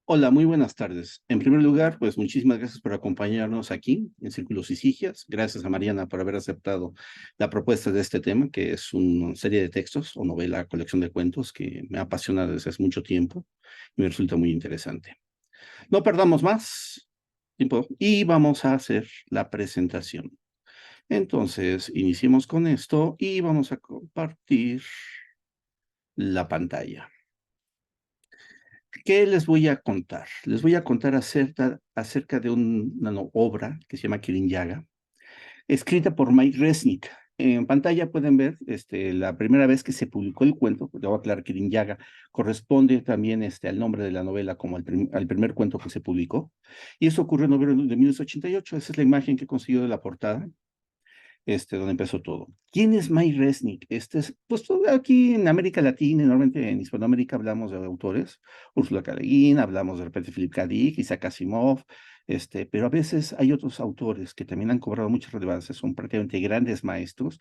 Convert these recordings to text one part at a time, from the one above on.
Hola, muy buenas tardes. En primer lugar, pues muchísimas gracias por acompañarnos aquí en Círculos y Sigias. Gracias a Mariana por haber aceptado la propuesta de este tema, que es una serie de textos o novela, colección de cuentos que me apasiona desde hace mucho tiempo y me resulta muy interesante. No perdamos más tiempo y vamos a hacer la presentación. Entonces, iniciemos con esto y vamos a compartir la pantalla. ¿Qué les voy a contar? Les voy a contar acerca de una obra que se llama Kirin-Yaga, escrita por Mike Resnick. En pantalla pueden ver la primera vez que se publicó el cuento, porque voy a aclarar, Kirin-Yaga corresponde también al nombre de la novela como al primer cuento que se publicó. Y eso ocurrió en noviembre de 1988. Esa es la imagen que he conseguido de la portada, donde empezó todo. ¿Quién es Mike Resnick? Pues aquí en América Latina, y normalmente en Hispanoamérica hablamos de autores, Úrsula K. Le Guin, hablamos de repente Philip K. Dick, Isaac Asimov, pero a veces hay otros autores que también han cobrado mucha relevancia, son prácticamente grandes maestros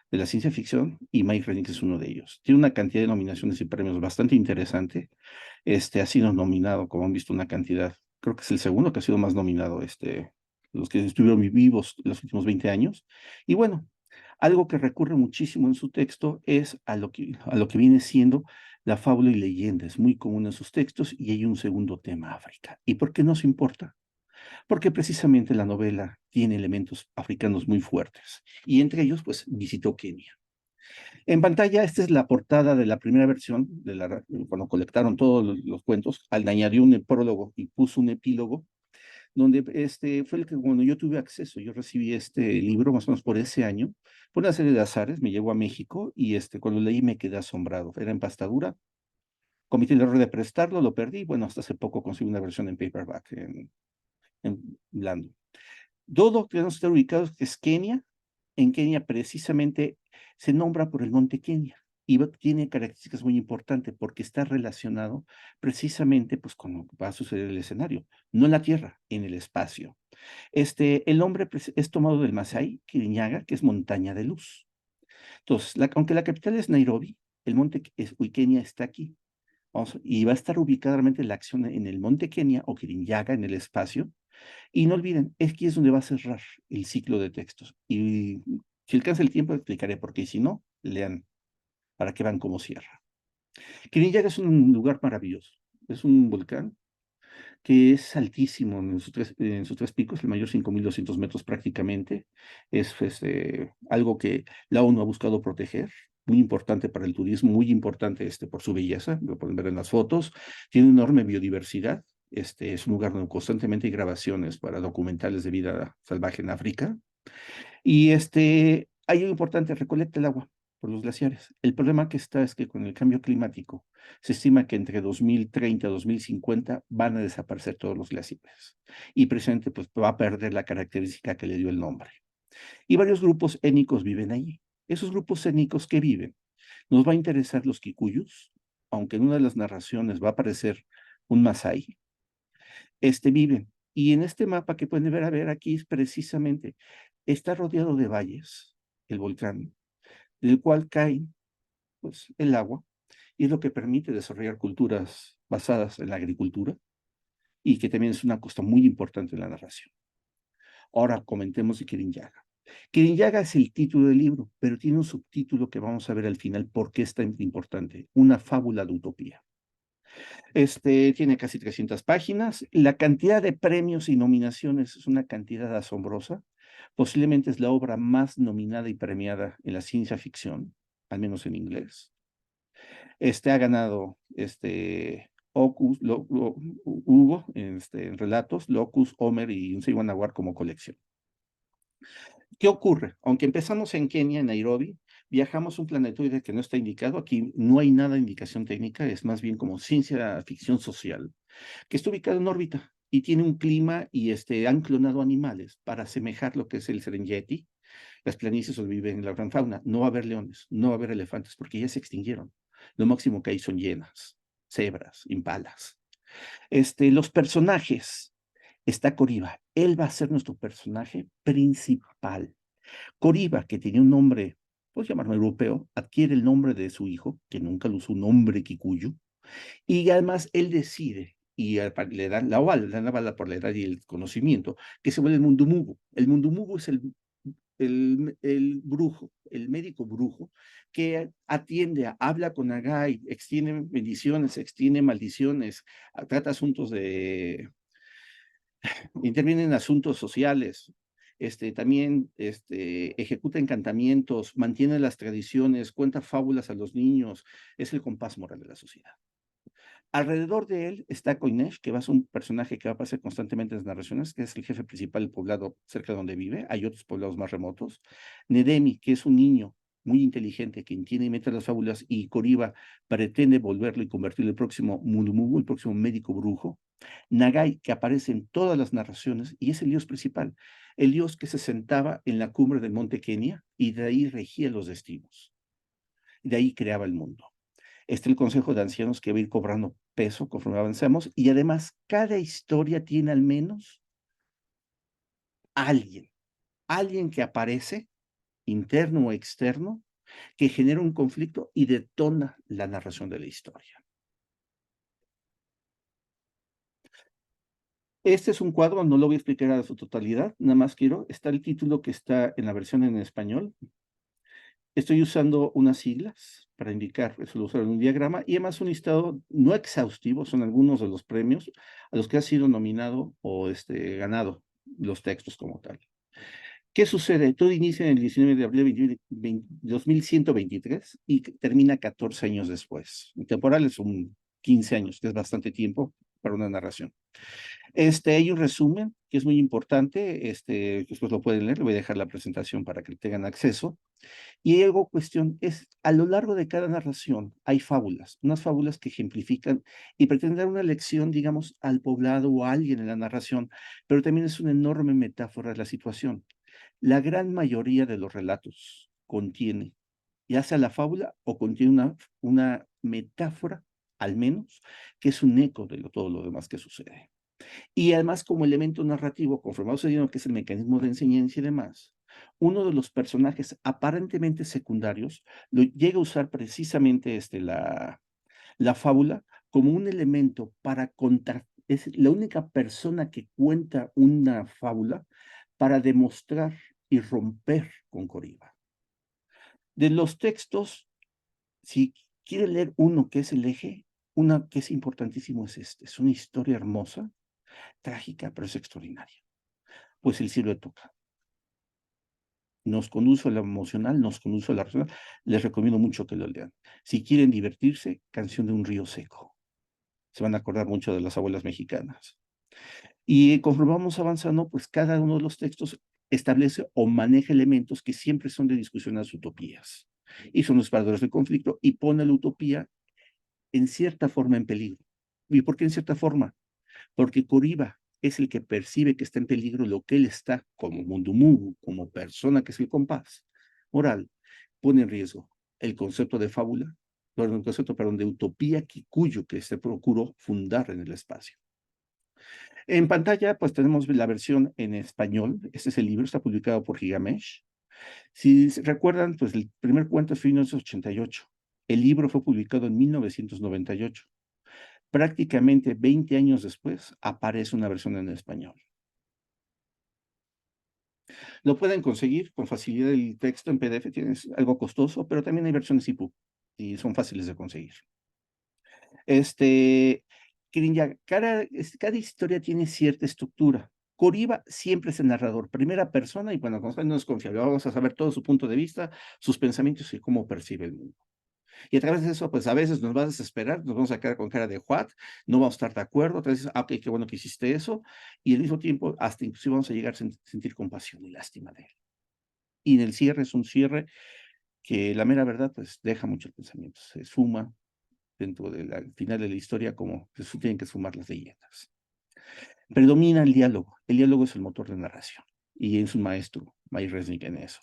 de la ciencia ficción, y Mike Resnick es uno de ellos. Tiene una cantidad de nominaciones y premios bastante interesante. Ha sido nominado, como han visto, una cantidad, creo que es el segundo que ha sido más nominado, los que estuvieron vivos los últimos 20 años. Y bueno, algo que recurre muchísimo en su texto es a lo que viene siendo la fábula y leyenda. Es muy común en sus textos y hay un segundo tema, África. ¿Y por qué nos importa? Porque precisamente la novela tiene elementos africanos muy fuertes y entre ellos, pues, visitó Kenia. En pantalla, esta es la portada de la primera versión, cuando colectaron todos los cuentos, al añadió un prólogo y puso un epílogo, donde fue el que cuando yo tuve acceso, yo recibí este libro más o menos por ese año, por una serie de azares, me llegó a México y cuando leí me quedé asombrado. Era en pastadura, cometí el error de prestarlo, lo perdí, bueno, hasta hace poco conseguí una versión en paperback, en blando. Todo que tenemos que estar ubicados es Kenia. En Kenia precisamente se nombra por el monte Kenia y tiene características muy importantes porque está relacionado precisamente pues con lo que va a suceder en el escenario, no en la tierra, en el espacio. El nombre es tomado del Masai, Kirinyaga, que es montaña de luz. Entonces, aunque la capital es Nairobi, el monte Kenia está aquí. Y va a estar ubicada realmente la acción en el monte Kenia o Kirinyaga, en el espacio, y no olviden, aquí es donde va a cerrar el ciclo de textos. Y si alcanza el tiempo, explicaré por qué. Y si no, lean para que vean cómo cierra. Kirinyaga es un lugar maravilloso. Es un volcán que es altísimo en sus tres picos, el mayor 5.200 metros prácticamente. Es algo que la ONU ha buscado proteger. Muy importante para el turismo, muy importante por su belleza, lo pueden ver en las fotos. Tiene enorme biodiversidad. Es un lugar donde constantemente hay grabaciones para documentales de vida salvaje en África. Y hay algo importante, recolecta el agua por los glaciares. El problema que está es que con el cambio climático se estima que entre 2030 y 2050 van a desaparecer todos los glaciares. Y precisamente pues va a perder la característica que le dio el nombre. Y varios grupos étnicos viven allí. Esos grupos étnicos que viven, nos va a interesar los kikuyus, aunque en una de las narraciones va a aparecer un masái, viven. Y en este mapa que pueden ver, a ver aquí es precisamente, está rodeado de valles, el volcán, del cual cae pues, el agua, y es lo que permite desarrollar culturas basadas en la agricultura, y que también es una costa muy importante en la narración. Ahora comentemos de Kirin-Yaga. Kirin-Yaga es el título del libro, pero tiene un subtítulo que vamos a ver al final por qué es tan importante, una fábula de utopía. Tiene casi 300 páginas. La cantidad de premios y nominaciones es una cantidad asombrosa. Posiblemente es la obra más nominada y premiada en la ciencia ficción, al menos en inglés. Ha ganado Hugo en relatos, Locus, Homer y un Seiwan Award como colección. ¿Qué ocurre? Aunque empezamos en Kenia, en Nairobi, viajamos un planetoide que no está indicado. Aquí no hay nada de indicación técnica, es más bien como ciencia ficción social, que está ubicado en órbita y tiene un clima y han clonado animales para asemejar lo que es el Serengeti, las planicies donde viven la gran fauna. No va a haber leones, no va a haber elefantes porque ya se extinguieron. Lo máximo que hay son hienas, cebras, impalas. Los personajes, está Coriba, él va a ser nuestro personaje principal. Coriba, que tenía un nombre, pues llamarlo europeo, adquiere el nombre de su hijo, que nunca lo usó, un nombre kikuyu, y además él decide y le dan la bala por la edad y el conocimiento, que se vuelve el mundumugu. El mundumugu es el brujo, el médico brujo, que atiende, habla con Nagai, extiende bendiciones, extiende maldiciones, trata asuntos interviene en asuntos sociales, también ejecuta encantamientos, mantiene las tradiciones, cuenta fábulas a los niños, es el compás moral de la sociedad. Alrededor de él está Koinesh, que va a ser un personaje que va a aparecer constantemente en las narraciones, que es el jefe principal del poblado cerca de donde vive. Hay otros poblados más remotos. Nedemi, que es un niño muy inteligente que entiende y mete las fábulas, y Koriba pretende volverlo y convertirlo en el próximo Mundumugu, el próximo médico brujo. Nagai, que aparece en todas las narraciones y es el dios principal, el dios que se sentaba en la cumbre del monte Kenia y de ahí regía los destinos, de ahí creaba el mundo. El consejo de ancianos que va a ir cobrando peso conforme avancemos, y además cada historia tiene al menos alguien, alguien que aparece, interno o externo, que genera un conflicto y detona la narración de la historia. Este es un cuadro, no lo voy a explicar a su totalidad, nada más está el título que está en la versión en español. Estoy usando unas siglas para indicar, eso lo usaron en un diagrama, y además un listado no exhaustivo, son algunos de los premios a los que ha sido nominado o ganado los textos como tal. ¿Qué sucede? Todo inicia en el 19 de abril de 2123 y termina 14 años después. En temporales son 15 años, que es bastante tiempo para una narración. Hay un resumen que es muy importante, después lo pueden leer, le voy a dejar la presentación para que tengan acceso. Y algo cuestión es, a lo largo de cada narración hay fábulas, unas fábulas que ejemplifican y pretenden dar una lección, digamos, al poblado o a alguien en la narración, pero también es una enorme metáfora de la situación. La gran mayoría de los relatos contiene, ya sea la fábula o contiene una metáfora, al menos, que es un eco de todo lo demás que sucede. Y además, como elemento narrativo, conforme va sucediendo, que es el mecanismo de enseñanza y demás, uno de los personajes aparentemente secundarios lo llega a usar precisamente la fábula como un elemento para contar. Es la única persona que cuenta una fábula para demostrar y romper con Coriba. De los textos, si quiere leer uno que es el eje, una que es importantísimo es una historia hermosa, trágica, pero es extraordinaria. Pues el cielo de Toca. Nos conduce a lo emocional, nos conduce a la racional. Les recomiendo mucho que lo lean. Si quieren divertirse, Canción de un río seco. Se van a acordar mucho de las abuelas mexicanas. Y conforme vamos avanzando, pues cada uno de los textos establece o maneja elementos que siempre son de discusión a las utopías. Y son los paradores del conflicto y pone la utopía en cierta forma en peligro. ¿Y por qué en cierta forma? Porque Coriba es el que percibe que está en peligro lo que él está como mundumugu, como persona que es el compás moral, pone en riesgo el concepto de fábula, perdón, el concepto, perdón, de utopía cuyo que se procuró fundar en el espacio. En pantalla, pues tenemos la versión en español. Este es el libro, está publicado por Gigamesh. Si recuerdan, pues el primer cuento fue en 1988. El libro fue publicado en 1998. Prácticamente 20 años después aparece una versión en español. Lo pueden conseguir con facilidad el texto en PDF, tienes algo costoso, pero también hay versiones EPUB y son fáciles de conseguir. Este, Kirin, cada historia tiene cierta estructura. Koriba siempre es el narrador, primera persona, y bueno, no es confiable. Vamos a saber todo su punto de vista, sus pensamientos y cómo percibe el mundo. Y a través de eso, pues a veces nos va a desesperar, nos vamos a quedar con cara de what, no vamos a estar de acuerdo, otras veces, ok, qué bueno que hiciste eso, y al mismo tiempo, hasta inclusive vamos a llegar a sentir compasión y lástima de él. Y en el cierre es un cierre que la mera verdad, pues deja muchos pensamientos, se suma dentro del final de la historia como se tienen que sumar las leyendas. Predomina el diálogo es el motor de narración, y es un maestro, Mike Resnick en eso.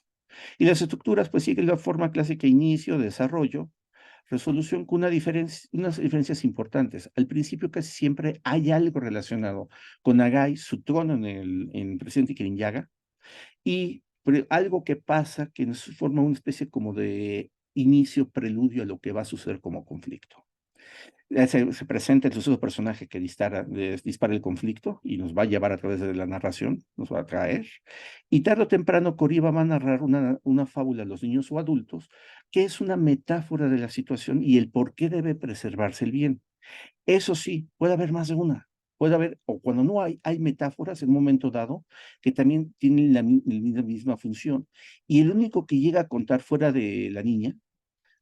Y las estructuras, pues siguen la forma clásica: inicio, desarrollo, resolución, con unas diferencias importantes. Al principio casi siempre hay algo relacionado con Nagai, su trono en Presidente Kirinyaga, y algo que pasa que nos forma una especie como de inicio, preludio a lo que va a suceder como conflicto. Se presenta el suceso personaje que dispara el conflicto y nos va a llevar a través de la narración, nos va a traer. Y tarde o temprano Coriba va a narrar una fábula a los niños o adultos que es una metáfora de la situación y el por qué debe preservarse el bien. Eso sí, puede haber más de una. Puede haber, o cuando no hay metáforas en un momento dado que también tienen la misma función. Y el único que llega a contar fuera de la niña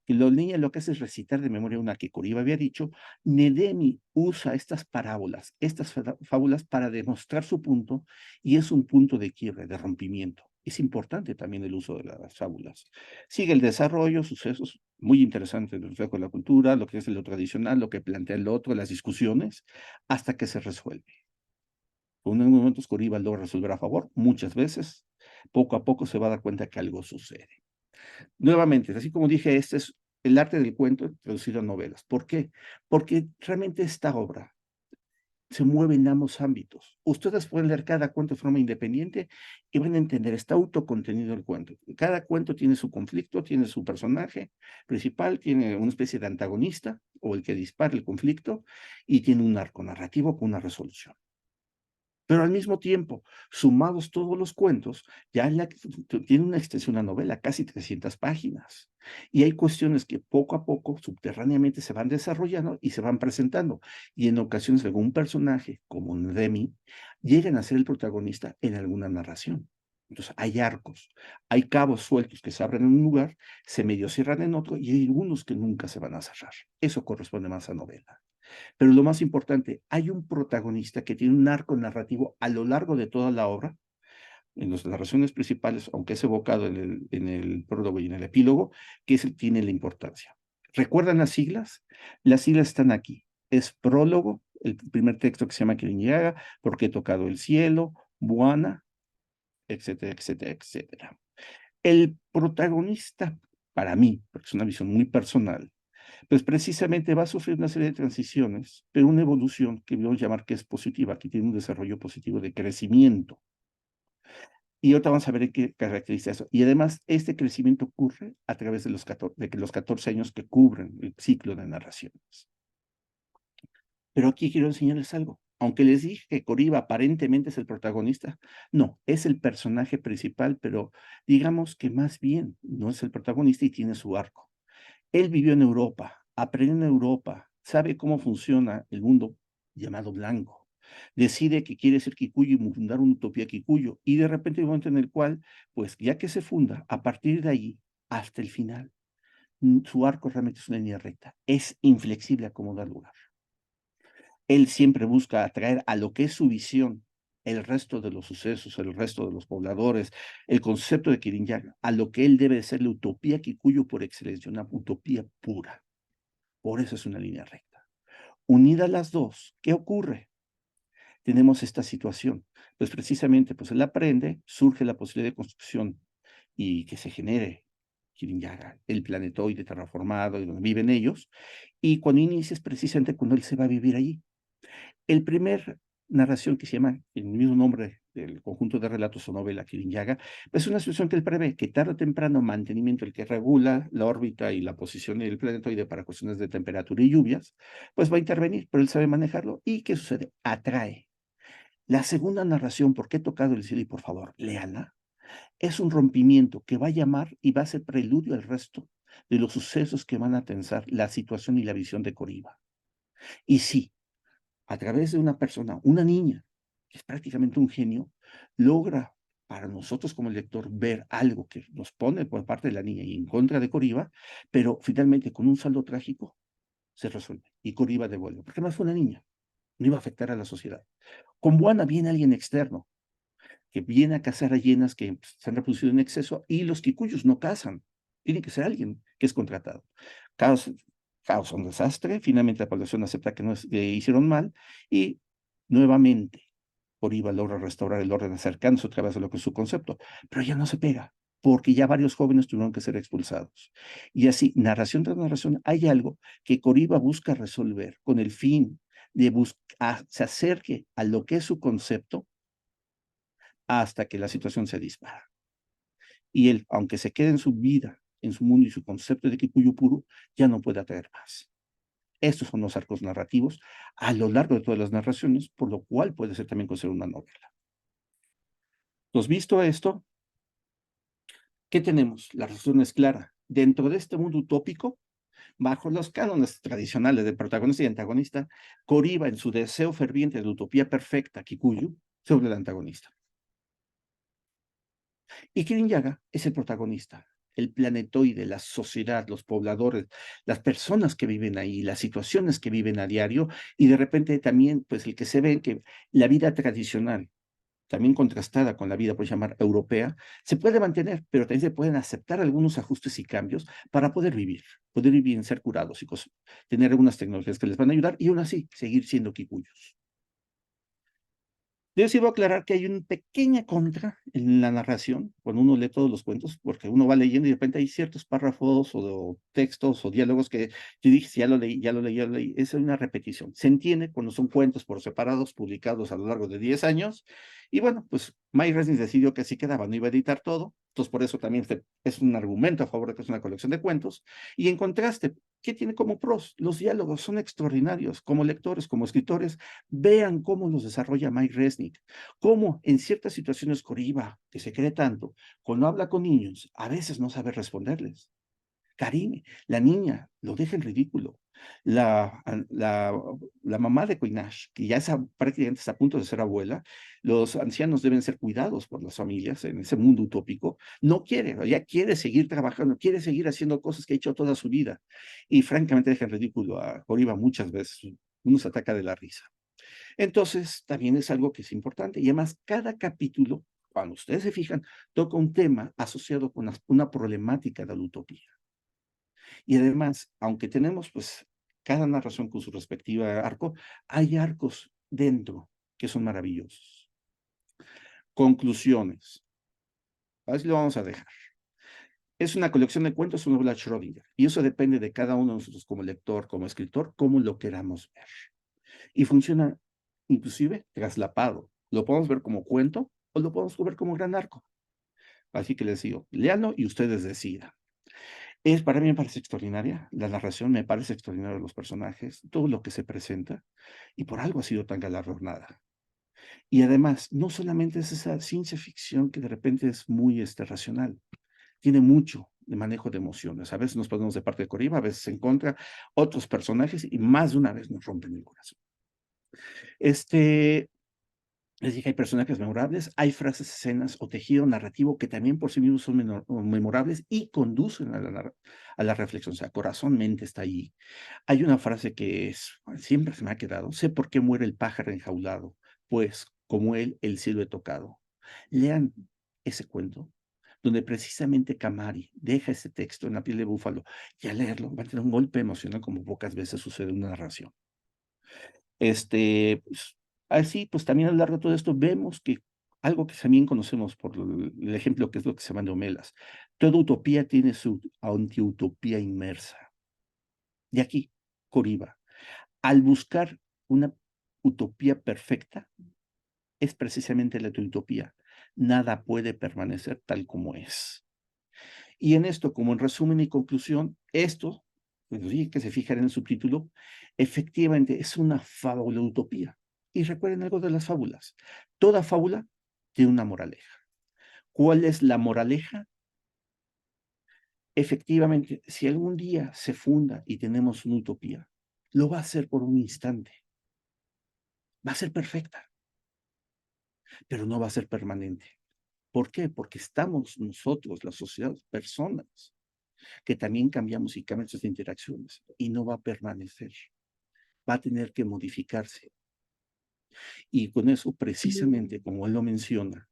que los niños lo que hace es recitar de memoria una que Coriba había dicho, Nedemi usa estas parábolas, estas fábulas para demostrar su punto y es un punto de quiebre, de rompimiento. Es importante también el uso de las fábulas. Sigue el desarrollo, sucesos muy interesantes del reflejo de la cultura, lo que es lo tradicional, lo que plantea el otro, las discusiones, hasta que se resuelve. En unos momentos Coriba logra resolver a favor, muchas veces, poco a poco se va a dar cuenta que algo sucede. Nuevamente, así como dije, este es el arte del cuento traducido a novelas. ¿Por qué? Porque realmente esta obra se mueve en ambos ámbitos. Ustedes pueden leer cada cuento de forma independiente y van a entender, está autocontenido el cuento. Cada cuento tiene su conflicto, tiene su personaje principal, tiene una especie de antagonista o el que dispara el conflicto y tiene un arco narrativo con una resolución. Pero al mismo tiempo, sumados todos los cuentos, ya tiene una extensión, una novela, casi 300 páginas. Y hay cuestiones que poco a poco, subterráneamente, se van desarrollando y se van presentando. Y en ocasiones algún personaje, como Demi, llegan a ser el protagonista en alguna narración. Entonces, hay arcos, hay cabos sueltos que se abren en un lugar, se medio cierran en otro, y hay algunos que nunca se van a cerrar. Eso corresponde más a novela. Pero lo más importante, hay un protagonista que tiene un arco narrativo a lo largo de toda la obra, en las narraciones principales, aunque es evocado en el prólogo y en el epílogo, que es tiene la importancia. ¿Recuerdan las siglas? Las siglas están aquí. Es prólogo, el primer texto que se llama Kirinyaga, porque he tocado el cielo, Buana, etcétera, etcétera, etcétera. El protagonista, para mí, porque es una visión muy personal, pues precisamente va a sufrir una serie de transiciones, pero una evolución que voy a llamar que es positiva, que tiene un desarrollo positivo de crecimiento. Y ahorita vamos a ver qué caracteriza eso. Y además, este crecimiento ocurre a través de los 14 años que cubren el ciclo de narraciones. Pero aquí quiero enseñarles algo. Aunque les dije que Coriba aparentemente es el protagonista, no, es el personaje principal, pero digamos que más bien no es el protagonista y tiene su arco. Él vivió en Europa, aprendió en Europa, sabe cómo funciona el mundo llamado blanco. Decide que quiere ser Kikuyu y fundar una utopía Kikuyu. Y de repente hay un momento en el cual, pues ya que se funda, a partir de ahí hasta el final, su arco realmente es una línea recta. Es inflexible a como da lugar. Él siempre busca atraer a lo que es su visión, el resto de los sucesos, el resto de los pobladores, el concepto de Kirinyaga, a lo que él debe de ser la utopía Kikuyu por excelencia, una utopía pura. Por eso es una línea recta. Unidas las dos, ¿qué ocurre? Tenemos esta situación. Pues precisamente, pues él aprende, surge la posibilidad de construcción y que se genere Kirinyaga, el planetoide terraformado y donde viven ellos. Y cuando inicia es precisamente cuando él se va a vivir allí. El primer narración que se llama el mismo nombre del conjunto de relatos o novela Kirinyaga, es una situación que él prevé que tarde o temprano mantenimiento, el que regula la órbita y la posición del planetoide para cuestiones de temperatura y lluvias, pues va a intervenir, pero él sabe manejarlo. ¿Y qué sucede? Atrae. La segunda narración, ¿por qué he tocado el cielo? Y por favor, léala, es un rompimiento que va a llamar y va a ser preludio al resto de los sucesos que van a tensar la situación y la visión de Coriba. Y sí, a través de una persona, una niña, que es prácticamente un genio, logra para nosotros como lector ver algo que nos pone por parte de la niña y en contra de Coriba, pero finalmente con un saldo trágico se resuelve y Coriba devuelve, porque además fue una niña, no iba a afectar a la sociedad. Con Buana viene alguien externo, que viene a cazar a hienas que se han reproducido en exceso y los kikuyos no cazan, tiene que ser alguien que es contratado. Caos, causa un desastre, finalmente la población acepta que, no hicieron mal y nuevamente Oriba logra restaurar el orden acercándose otra vez a lo que es su concepto, pero ya no se pega, porque ya varios jóvenes tuvieron que ser expulsados. Y así, narración tras narración, hay algo que Coriba busca resolver con el fin de se acerque a lo que es su concepto hasta que la situación se dispara. Y él, aunque se quede en su vida, en su mundo y su concepto de Kikuyu puro, ya no puede atraer más. Estos son los arcos narrativos a lo largo de todas las narraciones, por lo cual puede ser también considerado una novela. Entonces, visto esto, ¿qué tenemos? La razón es clara. Dentro de este mundo utópico, bajo los cánones tradicionales de protagonista y antagonista, Koriba, en su deseo ferviente de la utopía perfecta, Kikuyu, se vuelve el antagonista. Y Kirin Yaga es el protagonista, el planetoide, la sociedad, los pobladores, las personas que viven ahí, las situaciones que viven a diario, y de repente también, pues el que se ve que la vida tradicional, también contrastada con la vida, por llamar, europea, se puede mantener, pero también se pueden aceptar algunos ajustes y cambios para poder vivir, ser curados y cosas, tener algunas tecnologías que les van a ayudar y aún así seguir siendo kikuyos. Yo sí voy a aclarar que hay una pequeña contra en la narración, cuando uno lee todos los cuentos, porque uno va leyendo y de repente hay ciertos párrafos o textos o diálogos que yo dije: "Sí, ya lo leí, ya lo leí, ya lo leí". Es una repetición. Se entiende cuando son cuentos por separados, publicados a lo largo de 10 años. Y bueno, pues Mike Resnick decidió que así quedaba, no iba a editar todo. Entonces, por eso también es un argumento a favor de que es una colección de cuentos. Y en contraste, ¿qué tiene como pros? Los diálogos son extraordinarios. Como lectores, como escritores, vean cómo los desarrolla Mike Resnick, cómo en ciertas situaciones Koriba, que se cree tanto, cuando habla con niños, a veces no sabe responderles. Karime, la niña, lo deja en ridículo. La, la, la mamá de Quinash, que ya prácticamente está a punto de ser abuela, los ancianos deben ser cuidados por las familias en ese mundo utópico, no quiere, ella quiere seguir trabajando, quiere seguir haciendo cosas que ha hecho toda su vida. Y francamente deja en ridículo a Koriba muchas veces, uno se ataca de la risa. Entonces, también es algo que es importante. Y además, cada capítulo, cuando ustedes se fijan, toca un tema asociado con una problemática de la utopía. Y además, aunque tenemos pues cada narración con su respectiva arco, hay arcos dentro que son maravillosos. Conclusiones. Así lo vamos a dejar. Es una colección de cuentos, una novela Schrödinger. Y eso depende de cada uno de nosotros como lector, como escritor, cómo lo queramos ver. Y funciona inclusive traslapado. Lo podemos ver como cuento o lo podemos ver como gran arco. Así que les digo, léanlo y ustedes decidan. Para mí me parece extraordinaria, la narración me parece extraordinaria, los personajes, todo lo que se presenta, y por algo ha sido tan galardonada. Y además, no solamente es esa ciencia ficción que de repente es muy racional, tiene mucho de manejo de emociones. A veces nos ponemos de parte de Koriba, a veces en contra, otros personajes, y más de una vez nos rompen el corazón. Este, Les dije, hay personajes memorables, hay frases, escenas o tejido narrativo que también por sí mismos son memorables y conducen a la reflexión. O sea, corazón, mente está ahí. Hay una frase que siempre se me ha quedado: sé por qué muere el pájaro enjaulado, pues como él el cielo he tocado. Lean ese cuento, donde precisamente Camari deja ese texto en la piel de búfalo, y al leerlo va a tener un golpe emocional como pocas veces sucede en una narración. Pues, así, pues, también a lo largo de todo esto vemos que algo que también conocemos por el ejemplo que es lo que se llama Neomelas, toda utopía tiene su antiutopía inmersa. Y aquí, Koriba, al buscar una utopía perfecta, es precisamente la utopía. Nada puede permanecer tal como es. Y en esto, como en resumen y conclusión, esto, pues sí, que se fijan en el subtítulo, efectivamente es una fábula utopía. Y recuerden algo de las fábulas. Toda fábula tiene una moraleja. ¿Cuál es la moraleja? Efectivamente, si algún día se funda y tenemos una utopía, lo va a hacer por un instante. Va a ser perfecta, pero no va a ser permanente. ¿Por qué? Porque estamos nosotros, la sociedad, personas, que también cambiamos y cambian nuestras interacciones y no va a permanecer, va a tener que modificarse. Y con eso, precisamente, como él lo menciona,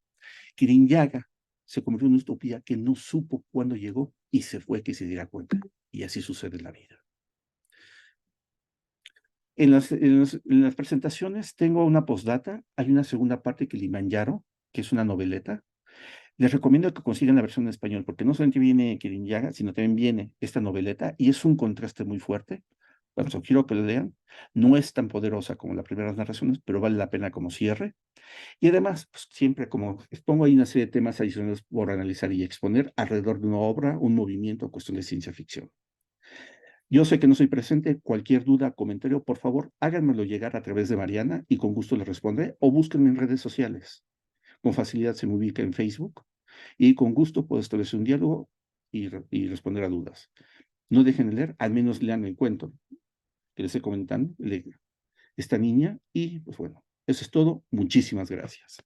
Kirin Yaga se convirtió en una utopía que no supo cuándo llegó y se fue que se diera cuenta. Y así sucede en la vida. En las presentaciones tengo una postdata, hay una segunda parte que Limanjaro, que es una noveleta. Les recomiendo que consigan la versión en español, porque no solamente viene Kirin Yaga, sino también viene esta noveleta, y es un contraste muy fuerte. Bueno, quiero que lo lean. No es tan poderosa como las primeras narraciones, pero vale la pena como cierre. Y además, pues, siempre como expongo ahí una serie de temas adicionales por analizar y exponer alrededor de una obra, un movimiento, cuestión de ciencia ficción. Yo sé que no soy presente, cualquier duda, comentario, por favor, háganmelo llegar a través de Mariana y con gusto les responderé o búsquenme en redes sociales. Con facilidad se me ubica en Facebook y con gusto puedo establecer un diálogo y responder a dudas. No dejen de leer, al menos lean el cuento que les estoy comentando, esta niña, y pues bueno, eso es todo. Muchísimas gracias.